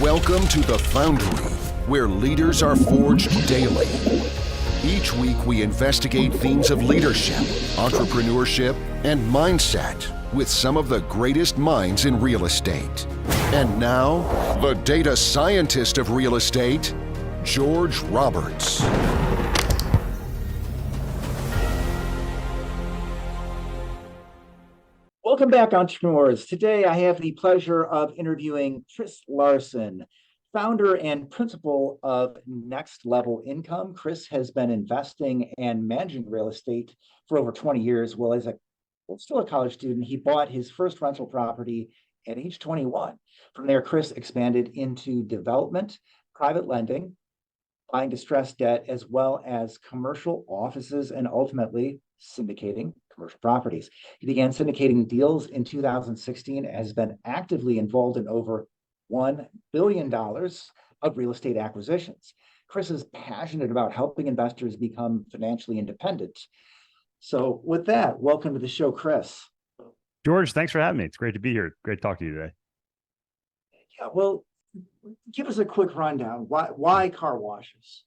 Welcome to The Foundry, where leaders are forged daily. Each week we investigate themes of leadership, entrepreneurship, and mindset with some of the greatest minds in real estate. And now, the data scientist of real estate, George Roberts. Welcome back, entrepreneurs. Today, I have the pleasure of interviewing Chris Larson, founder and principal of Next Level Income. Chris has been investing and managing real estate for over 20 years. Still a college student, he bought his first rental property at age 21. From there, Chris expanded into development, private lending, buying distressed debt, as well as commercial offices, and ultimately syndicating commercial properties. He began syndicating deals in 2016 and has been actively involved in over $1 billion of real estate acquisitions. Chris is passionate about helping investors become financially independent. So with that, welcome to the show, Chris. George, thanks for having me. It's great to be here. Great to talk to you today. Yeah, well, give us a quick rundown. Why car washes?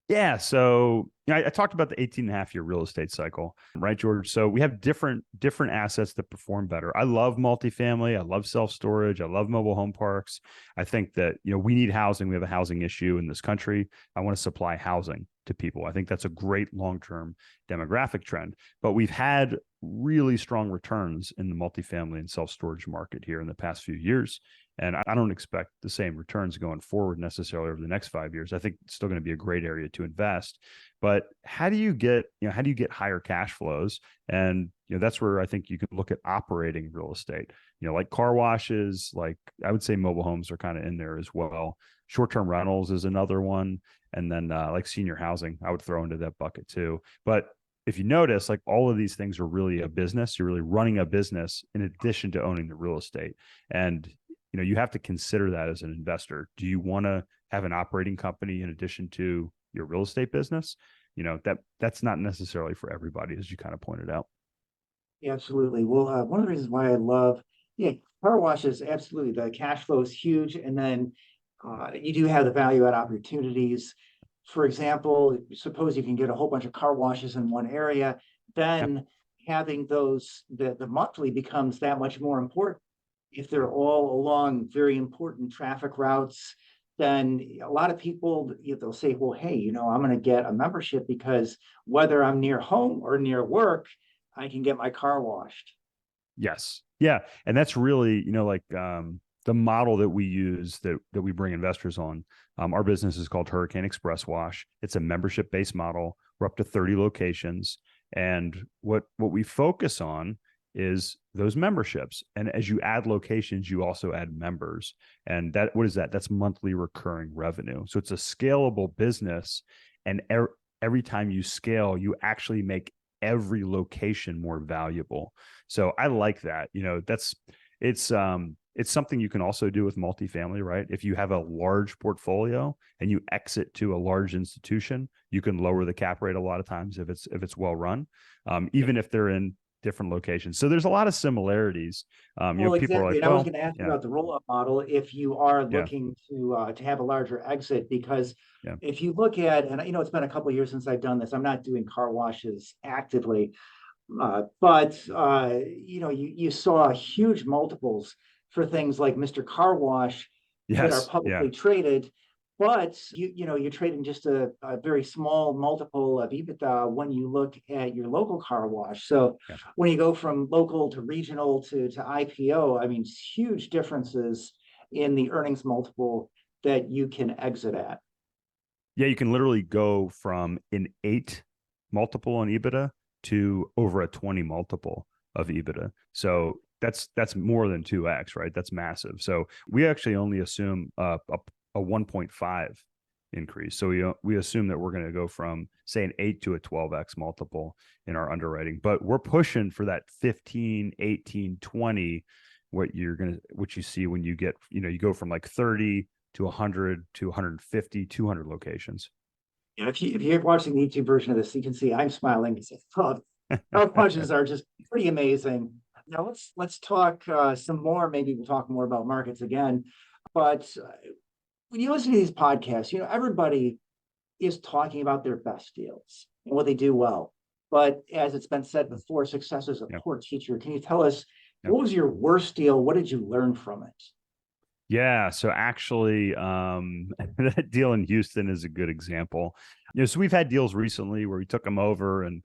Yeah, so I talked about the 18.5-year real estate cycle, right, George? So we have different assets that perform better. I love multifamily. I love self-storage. I love mobile home parks. I think that, we need housing. We have a housing issue in this country. I want to supply housing to people. I think that's a great long-term demographic trend. But we've had really strong returns in the multifamily and self-storage market here in the past few years. And I don't expect the same returns going forward necessarily over the next 5 years. I think it's still going to be a great area to invest. But how do you get higher cash flows? And that's where I think you can look at operating real estate. Like car washes, like I would say mobile homes are kind of in there as well. Short-term rentals is another one. And then like senior housing, I would throw into that bucket too. But if you notice, like all of these things are really a business. You're really running a business in addition to owning the real estate. And you have to consider that as an investor. Do you want to have an operating company in addition to your real estate business? That's not necessarily for everybody, as you kind of pointed out. Yeah, absolutely. Well, one of the reasons why I love, car washes, absolutely. The cash flow is huge. And then you do have the value add opportunities. For example, suppose you can get a whole bunch of car washes in one area, then having those, the monthly becomes that much more important. If they're all along very important traffic routes, then a lot of people, they'll say, well, hey, I'm going to get a membership because whether I'm near home or near work, I can get my car washed. Yes. Yeah. And that's really, the model that we use that we bring investors on. Our business is called Hurricane Express Wash. It's a membership-based model. We're up to 30 locations. And what we focus on is those memberships. And as you add locations, you also add members. And what is that? That's monthly recurring revenue. So it's a scalable business. And every time you scale, you actually make every location more valuable. So I like that. It's something you can also do with multifamily, right? If you have a large portfolio and you exit to a large institution, you can lower the cap rate a lot of times if it's well run, even if they're in different locations. So there's a lot of similarities. People exactly. are like, and I was going to ask about the roll-up model if you are looking to have a larger exit, because if you look at, and it's been a couple of years since I've done this, I'm not doing car washes actively, but you saw huge multiples for things like Mr. Car Wash that are publicly traded. But you're trading just a very small multiple of EBITDA when you look at your local car wash. So when you go from local to regional to IPO, I mean, huge differences in the earnings multiple that you can exit at. Yeah, you can literally go from an 8 multiple on EBITDA to over a 20 multiple of EBITDA. So that's more than 2x, right? That's massive. So we actually only assume a 1.5 increase. So we assume that we're going to go from, say, an 8 to a 12x multiple in our underwriting, but we're pushing for that 15, 18, 20, what you see when you get, you go from like 30 to 100 to 150, 200 locations. Yeah, if you're watching the YouTube version of this, you can see I'm smiling because our punches are just pretty amazing. Now let's talk some more. Maybe we'll talk more about markets again. But when you listen to these podcasts, everybody is talking about their best deals and what they do well. But as it's been said before, success is a poor teacher. Can you tell us what was your worst deal? What did you learn from it? Yeah, so actually, that deal in Houston is a good example. So we've had deals recently where we took them over, and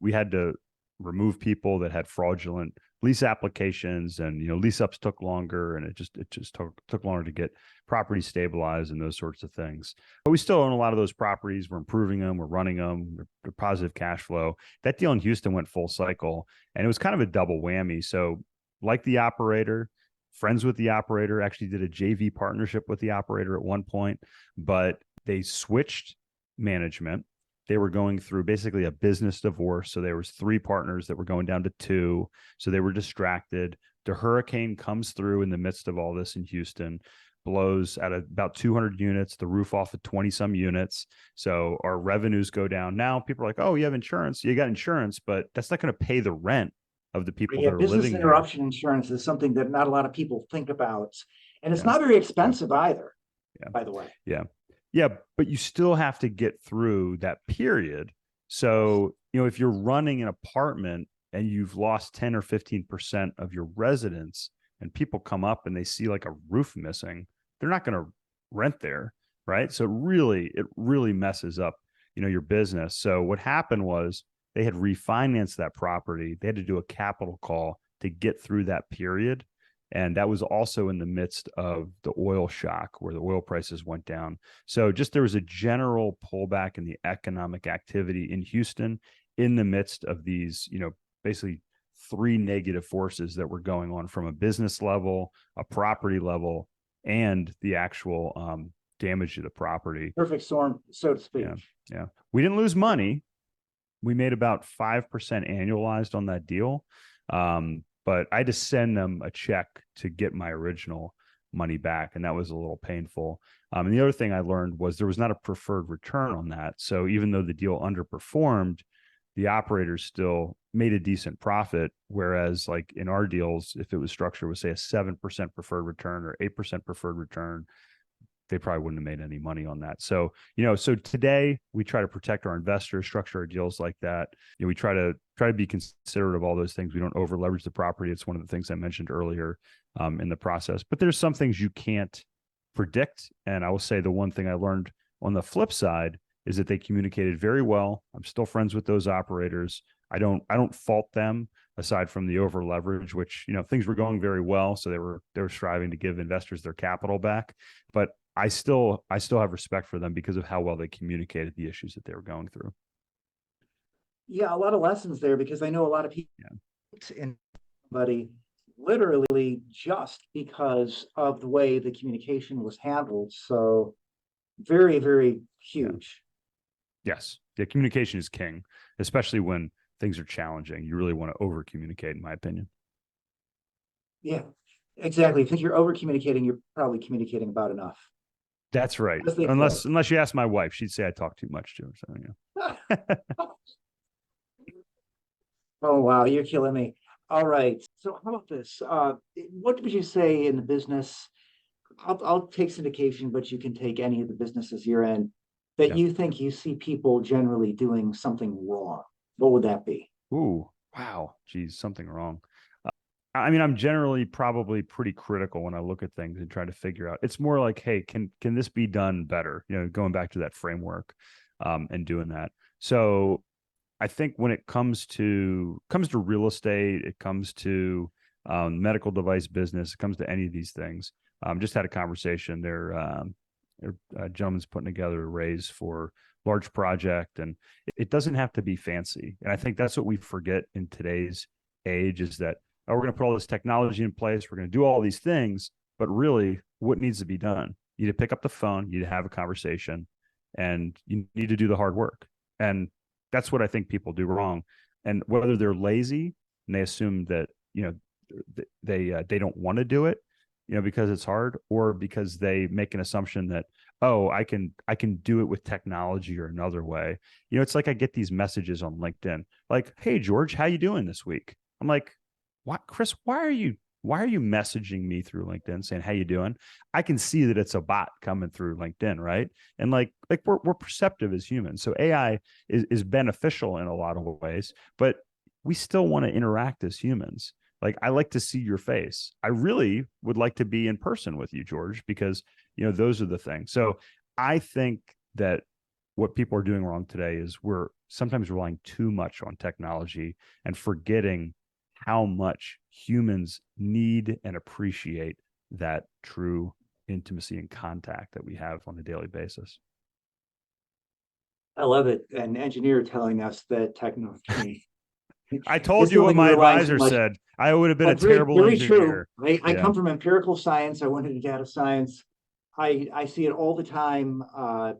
we had to remove people that had fraudulent lease applications, and lease ups took longer, and it just took longer to get property stabilized and those sorts of things. But we still own a lot of those properties. We're improving them, we're running them, they're positive cash flow. That deal in Houston went full cycle, and it was kind of a double whammy. So, like the operator, friends with the operator, actually did a JV partnership with the operator at one point, but they switched management. They were going through basically a business divorce. So there was 3 partners that were going down to 2. So they were distracted. The hurricane comes through in the midst of all this in Houston, blows at about 200 units, the roof off of 20 some units. So our revenues go down. Now people are like, oh, you have insurance. You got insurance, but that's not going to pay the rent of the people that are living there. Business interruption insurance is something that not a lot of people think about. And it's not very expensive either, by the way. Yeah, but you still have to get through that period. So, if you're running an apartment and you've lost 10 or 15% of your residents, and people come up and they see like a roof missing, they're not going to rent there, right? So it really messes up, your business. So what happened was they had refinanced that property. They had to do a capital call to get through that period. And that was also in the midst of the oil shock where the oil prices went down. So there was a general pullback in the economic activity in Houston in the midst of these, basically 3 negative forces that were going on from a business level, a property level, and the actual damage to the property. Perfect storm, so to speak. Yeah. We didn't lose money. We made about 5% annualized on that deal. But I had to send them a check to get my original money back, and that was a little painful. And the other thing I learned was there was not a preferred return on that. So even though the deal underperformed, the operators still made a decent profit. Whereas like in our deals, if it was structured with say a 7% preferred return or 8% preferred return, they probably wouldn't have made any money on that. So, so today we try to protect our investors, structure our deals like that. We try to be considerate of all those things. We don't over leverage the property. It's one of the things I mentioned earlier in the process, but there's some things you can't predict. And I will say the one thing I learned on the flip side is that they communicated very well. I'm still friends with those operators. I don't fault them aside from the over leverage, which, things were going very well. So they were striving to give investors their capital back, but I still have respect for them because of how well they communicated the issues that they were going through. Yeah, a lot of lessons there, because I know a lot of people in somebody literally just because of the way the communication was handled. So very, very huge. Yes. Yeah, communication is king, especially when things are challenging. You really want to over communicate, in my opinion. Yeah, exactly. If you're over communicating, you're probably communicating about enough. That's right. Unless you ask my wife, she'd say I talk too much to her. So, Oh, wow. You're killing me. All right. So how about this? What would you say in the business? I'll take syndication, but you can take any of the businesses you're in that you think you see people generally doing something wrong. What would that be? Ooh, wow. Geez, something wrong. I'm generally probably pretty critical when I look at things and try to figure out. It's more like, hey, can this be done better? Going back to that framework and doing that. So I think when it comes to real estate, it comes to medical device business, it comes to any of these things. Just had a conversation there. A gentleman's putting together a raise for large project, and it doesn't have to be fancy. And I think that's what we forget in today's age is that, we're going to put all this technology in place. We're going to do all these things, but really what needs to be done? You need to pick up the phone, you need to have a conversation, and you need to do the hard work. And that's what I think people do wrong. And whether they're lazy and they assume that, they don't want to do it, because it's hard, or because they make an assumption that, I can do it with technology or another way. It's like I get these messages on LinkedIn, like, hey, George, how you doing this week? I'm like, what, Chris, why are you why are you messaging me through LinkedIn saying, how you doing? I can see that it's a bot coming through LinkedIn, right? And like we're perceptive as humans. So AI is beneficial in a lot of ways, but we still want to interact as humans. Like, I like to see your face. I really would like to be in person with you, George, because, you know, those are the things. So I think that what people are doing wrong today is we're sometimes relying too much on technology and forgetting how much humans need and appreciate that true intimacy and contact that we have on a daily basis. I love it. An engineer telling us that technology. I told you what my advisor said. I would have been a terrible very engineer. True. I come from empirical science. I went into data science. I see it all the time.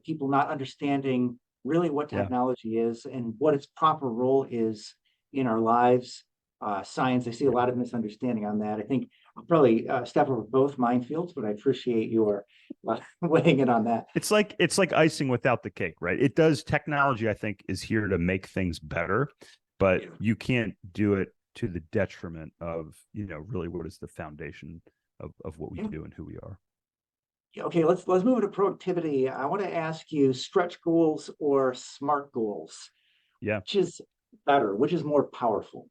People not understanding really what technology is and what its proper role is in our lives. Science, I see a lot of misunderstanding on that. I think I'll probably step over both minefields, but I appreciate your weighing in on that. It's like icing without the cake, right? It does. Technology, I think, is here to make things better, but you can't do it to the detriment of, you know, really what is the foundation of what we do and who we are. Okay, let's move to productivity. I want to ask you, stretch goals or SMART goals? Yeah. Which is better? Which is more powerful?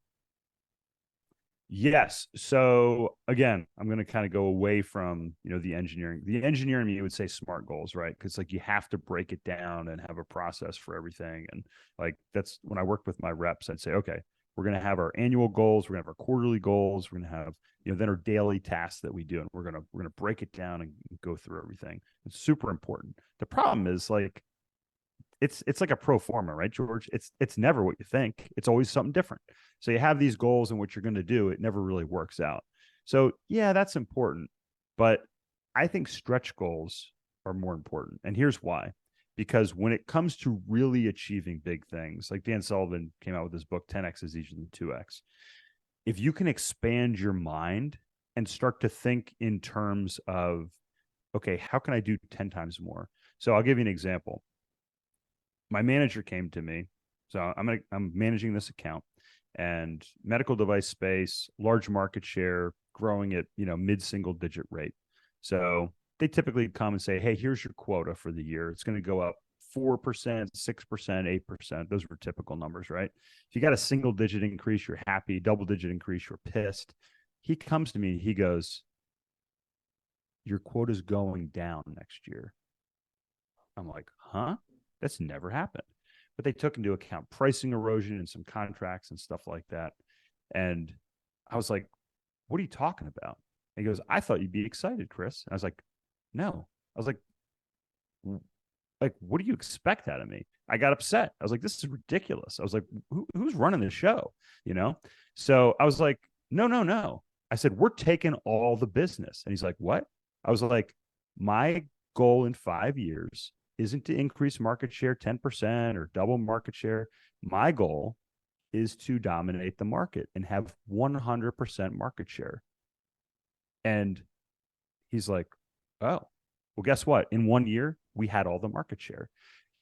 Yes. So again, I'm going to kind of go away from, you know, the engineering. The engineering, you would say SMART goals, right? Because like you have to break it down and have a process for everything. And like that's when I worked with my reps, I'd say, okay, we're going to have our annual goals, we're going to have our quarterly goals, we're going to have, you know, then our daily tasks that we do, and we're going to break it down and go through everything. It's super important. The problem is like it's like a pro forma, right, George? It's never what you think. It's always something different. So you have these goals and what you're going to do, it never really works out. So yeah, that's important. But I think stretch goals are more important. And here's why. Because when it comes to really achieving big things, like Dan Sullivan came out with his book, 10X is easier than 2X. If you can expand your mind and start to think in terms of, okay, how can I do 10 times more? So I'll give you an example. My manager came to me. So I'm managing this account, and medical device space, large market share, growing at, you know, mid-single digit rate. So they typically come and say, hey, here's your quota for the year. It's going to go up 4%, 6%, 8%. Those were typical numbers, right? If you got a single digit increase, you're happy. Double digit increase, you're pissed. He comes to me, he goes, your quota's going down next year. I'm like, huh? That's never happened. But they took into account pricing erosion and some contracts and stuff like that. And I was like, what are you talking about? And he goes, I thought you'd be excited, Chris. And I was like, no. I was like, what do you expect out of me? I got upset. I was like, this is ridiculous. I was like, who's running the show? You know? So I was like, no. I said, we're taking all the business. And he's like, what? I was like, my goal in 5 years isn't to increase market share 10% or double market share. My goal is to dominate the market and have 100% market share. And he's like, oh, well, guess what? In 1 year, we had all the market share.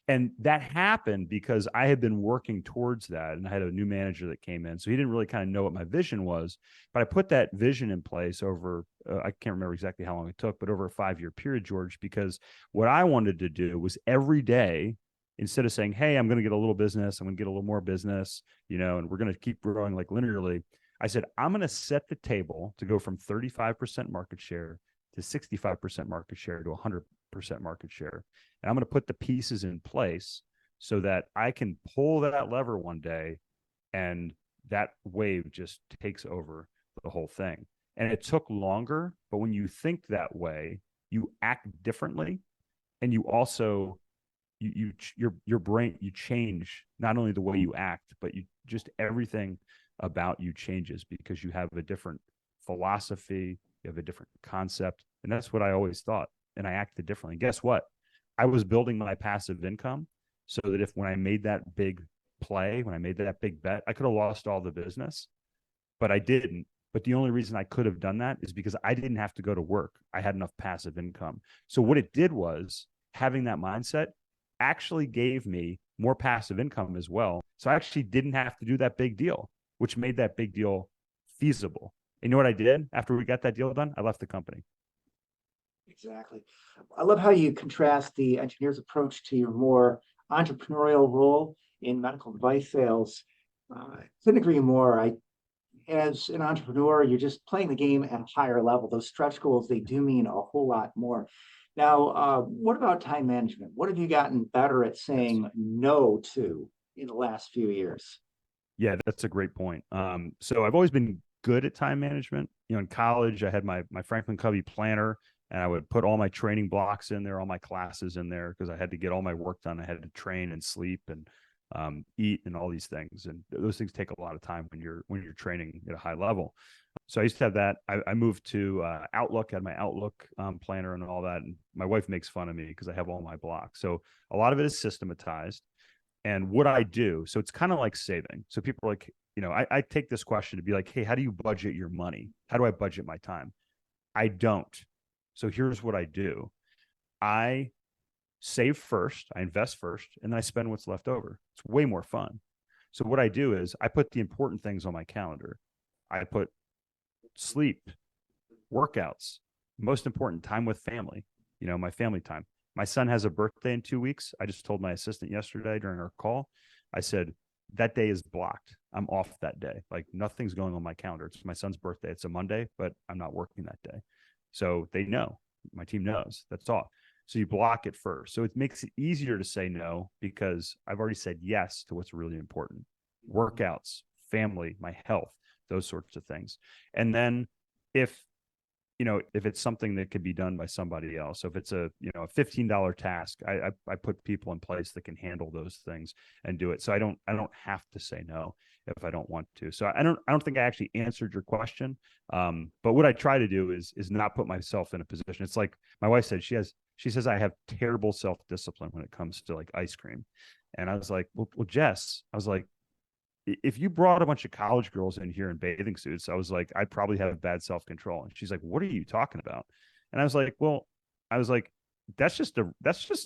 And that happened because I had been working towards that, and I had a new manager that came in. So he didn't really kind of know what my vision was, but I put that vision in place over, I can't remember exactly how long it took, but over a 5-year period, George, because what I wanted to do was every day, instead of saying, hey, I'm going to get a little business, I'm going to get a little more business, you know, and we're going to keep growing like linearly. I said, I'm going to set the table to go from 35% market share to 65% market share to 100% market share. And I'm going to put the pieces in place so that I can pull that lever one day and that wave just takes over the whole thing. And it took longer, but when you think that way, you act differently. And you also, your brain, you change not only the way you act, but you just everything about you changes because you have a different philosophy, you have a different concept. And that's what I always thought. And I acted differently. Guess what? I was building my passive income so that if when I made that big play, when I made that big bet, I could have lost all the business, but I didn't. But the only reason I could have done that is because I didn't have to go to work. I had enough passive income. So what it did was having that mindset actually gave me more passive income as well. So I actually didn't have to do that big deal, which made that big deal feasible. you know what I did after we got that deal done? I left the company. Exactly. I love how you contrast the engineer's approach to your more entrepreneurial role in medical device sales. Couldn't agree more. As an entrepreneur, you're just playing the game at a higher level. Those stretch goals, they do mean a whole lot more. Now, what about time management? What have you gotten better at saying no to in the last few years? Yeah, that's a great point. So I've always been good at time management. You know, in college, I had my Franklin Covey planner, and I would put all my training blocks in there, all my classes in there, because I had to get all my work done. I had to train and sleep and eat and all these things, and those things take a lot of time when you're training at a high level. So I used to have that. I moved to Outlook, had my Outlook planner and all that. And my wife makes fun of me because I have all my blocks. So a lot of it is systematized. And what I do, so it's kind of like saving. So people are like, you know, I take this question to be like, hey, how do you budget your money? How do I budget my time? I don't. So here's what I do. I save first, I invest first, and then I spend what's left over. It's way more fun. So what I do is I put the important things on my calendar. I put sleep, workouts, most important, time with family, you know, my family time. My son has a birthday in 2 weeks. I just told my assistant yesterday during our call, I said, that day is blocked. I'm off that day. Like nothing's going on my calendar. It's my son's birthday. It's a Monday, but I'm not working that day. So they know, my team knows that's off. So you block it first. So it makes it easier to say no because I've already said yes to what's really important. Workouts, family, my health, those sorts of things. And then if it's something that could be done by somebody else, so if it's a $15 task, I put people in place that can handle those things and do it. So I don't have to say no if I don't want to. So I don't think I actually answered your question. But what I try to do is not put myself in a position. It's like my wife said, she says I have terrible self-discipline when it comes to like ice cream. And I was like, well, Jess, I was like, if you brought a bunch of college girls in here in bathing suits, I was like, I'd probably have bad self-control. And she's like, what are you talking about? And I was like, that's just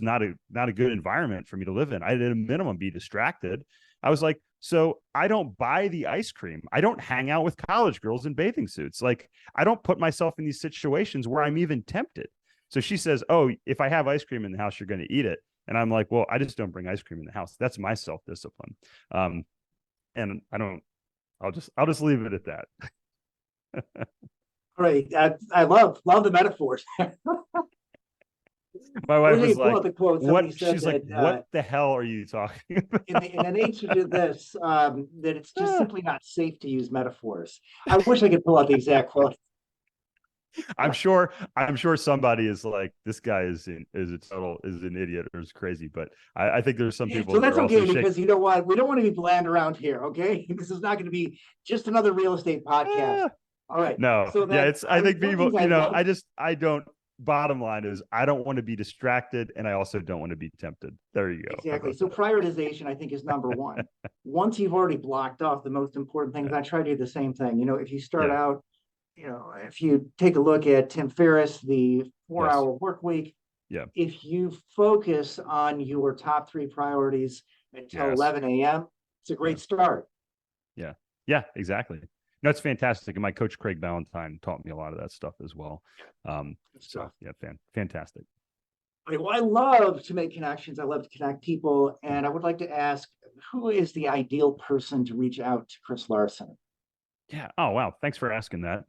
not a good environment for me to live in. I'd at a minimum be distracted. I was like, so I don't buy the ice cream. I don't hang out with college girls in bathing suits. Like I don't put myself in these situations where I'm even tempted. So she says, oh, if I have ice cream in the house, you're going to eat it. And I'm like, well, I just don't bring ice cream in the house. That's my self-discipline. And I'll just leave it at that. All right. I love the metaphors. My wife was like, the quote, what? said She's that, like, what the hell are you talking about? In an answer to this, that it's just simply not safe to use metaphors. I wish I could pull out the exact quote. I'm sure somebody is like, this guy is an idiot or is crazy. But I think there's some people. So that's okay because you know what? We don't want to be bland around here. Okay, this is not going to be just another real estate podcast. All right. No. So I think people. I don't. Bottom line is, I don't want to be distracted, and I also don't want to be tempted. There you go. Exactly. So prioritization, I think, is number one. Once you've already blocked off the most important things, I try to do the same thing. You know, if you start out. You know, if you take a look at Tim Ferriss, the 4-hour work week, if you focus on your top 3 priorities until 11 a.m., it's a great start. Yeah, exactly. No, it's fantastic. And my coach, Craig Ballantyne, taught me a lot of that stuff as well. So yeah, fantastic. Okay, well, I love to make connections. I love to connect people. And I would like to ask, who is the ideal person to reach out to Chris Larson? Yeah. Oh, wow. Thanks for asking that.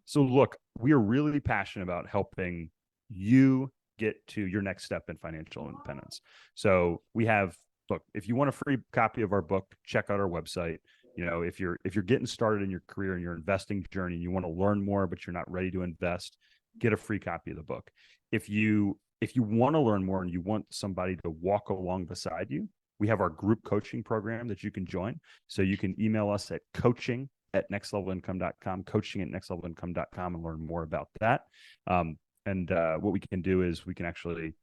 So look, we are really passionate about helping you get to your next step in financial independence. So if you want a free copy of our book, check out our website. You know, if you're getting started in your career and your investing journey, and you want to learn more, but you're not ready to invest, get a free copy of the book. If you want to learn more and you want somebody to walk along beside you, we have our group coaching program that you can join. So you can email us at coaching@nextlevelincome.com, coaching@nextlevelincome.com, and learn more about that. And what we can do is we can actually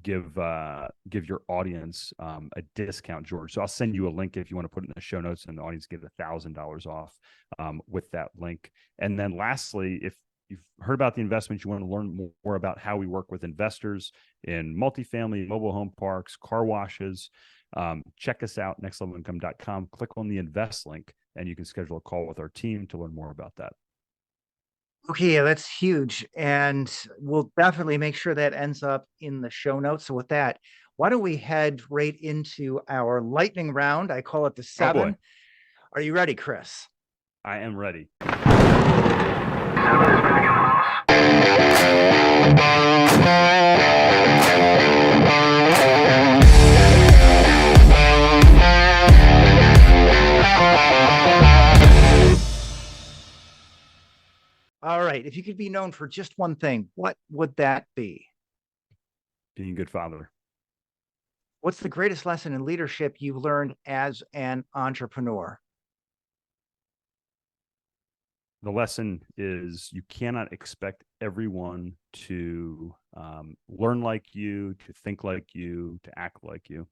give your audience a discount, George. So I'll send you a link if you want to put it in the show notes, and the audience get $1,000 off with that link. And then lastly, if you've heard about the investments, you want to learn more about how we work with investors in multifamily, mobile home parks, car washes, check us out, nextlevelincome.com. Click on the invest link, and you can schedule a call with our team to learn more about that. Okay, yeah, that's huge. And we'll definitely make sure that ends up in the show notes. So with that, why don't we head right into our lightning round? I call it the Oh boy, seven. Are you ready, Chris? I am ready. All right. If you could be known for just one thing, what would that be? Being a good father. What's the greatest lesson in leadership you've learned as an entrepreneur? The lesson is you cannot expect everyone to learn like you, to think like you, to act like you.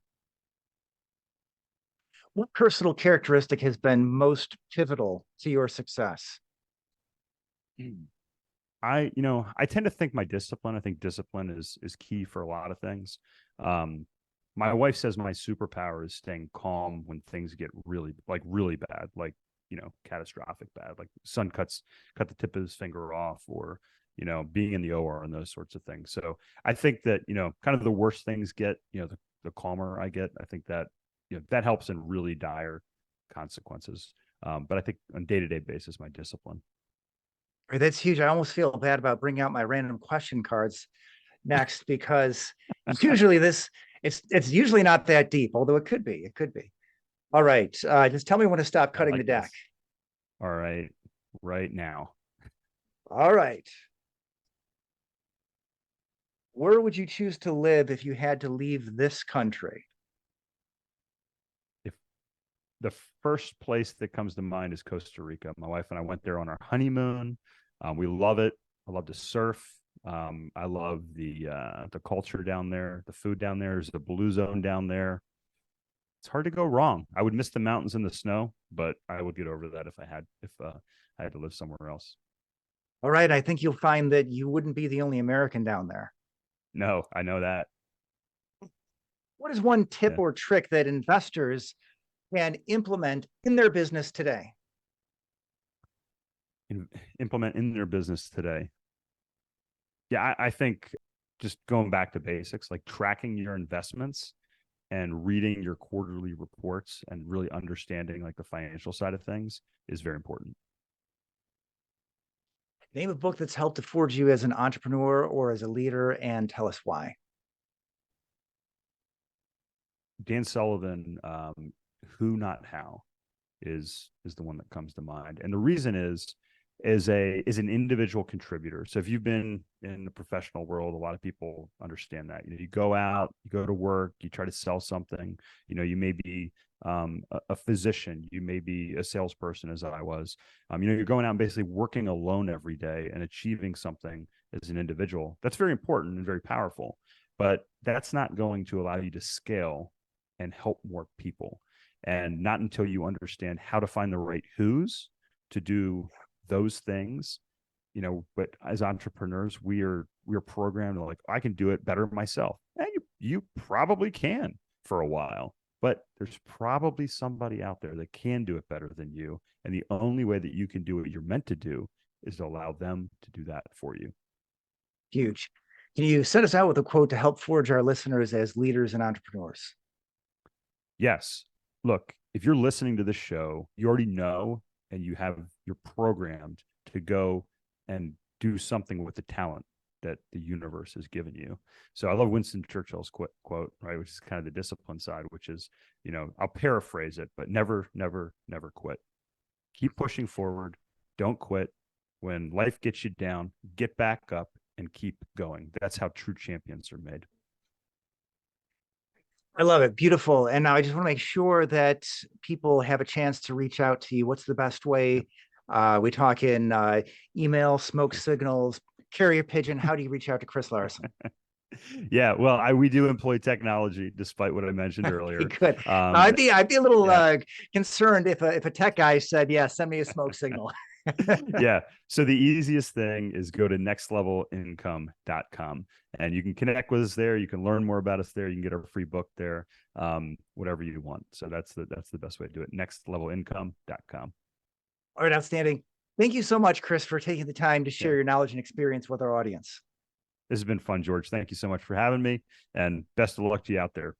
What personal characteristic has been most pivotal to your success? I tend to think my discipline. I think discipline is key for a lot of things. My wife says my superpower is staying calm when things get really bad, like catastrophic bad, like son cut the tip of his finger off, or being in the OR and those sorts of things. So I think that kind of the worse things get, the calmer I get. I think that that helps in really dire consequences. But I think on day-to-day basis, my discipline. Right, that's huge. I almost feel bad about bringing out my random question cards next because usually it's usually not that deep, although it could be. It could be. All right. Just tell me when to stop cutting the deck. This. All right. Right now. All right. Where would you choose to live if you had to leave this country? If the first place that comes to mind is Costa Rica. My wife and I went there on our honeymoon. We love it. I love to surf. I love the culture down there. The food down there is the blue zone down there. It's hard to go wrong. I would miss the mountains and the snow, but I would get over that if I had to live somewhere else. All right. I think you'll find that you wouldn't be the only American down there. No, I know that. What is one tip or trick that investors can implement in their business today? Implement in their business today. Yeah, I think just going back to basics, like tracking your investments and reading your quarterly reports and really understanding like the financial side of things is very important. Name a book that's helped to forge you as an entrepreneur or as a leader, and tell us why. Dan Sullivan, Who Not How, is the one that comes to mind, and the reason is an individual contributor. So if you've been in the professional world, a lot of people understand that. You go out, you go to work, you try to sell something. You may be a physician, you may be a salesperson, as I was. You're going out and basically working alone every day and achieving something as an individual. That's very important and very powerful, but that's not going to allow you to scale and help more people. And not until you understand how to find the right who's to do those things, but as entrepreneurs, we're programmed to, like, I can do it better myself. And you probably can for a while, but there's probably somebody out there that can do it better than you. And the only way that you can do what you're meant to do is to allow them to do that for you. Huge. Can you set us out with a quote to help forge our listeners as leaders and entrepreneurs? Yes. Look, if you're listening to this show, you already know, and you're programmed to go and do something with the talent that the universe has given you. So I love Winston Churchill's quote, right, which is kind of the discipline side, which is, I'll paraphrase it, but never, never, never quit. Keep pushing forward. Don't quit. When life gets you down, get back up and keep going. That's how true champions are made. I love it. Beautiful. And now I just want to make sure that people have a chance to reach out to you. What's the best way? We talk in email, smoke signals, carrier pigeon. How do you reach out to Chris Larson? Yeah, well, we do employ technology, despite what I mentioned earlier. Good. I'd be a little concerned if a tech guy said, "Yeah, send me a smoke signal." Yeah. So the easiest thing is go to nextlevelincome.com and you can connect with us there. You can learn more about us there. You can get our free book there, whatever you want. So that's the best way to do it. Nextlevelincome.com. All right, outstanding. Thank you so much, Chris, for taking the time to share your knowledge and experience with our audience. This has been fun, George. Thank you so much for having me, and best of luck to you out there.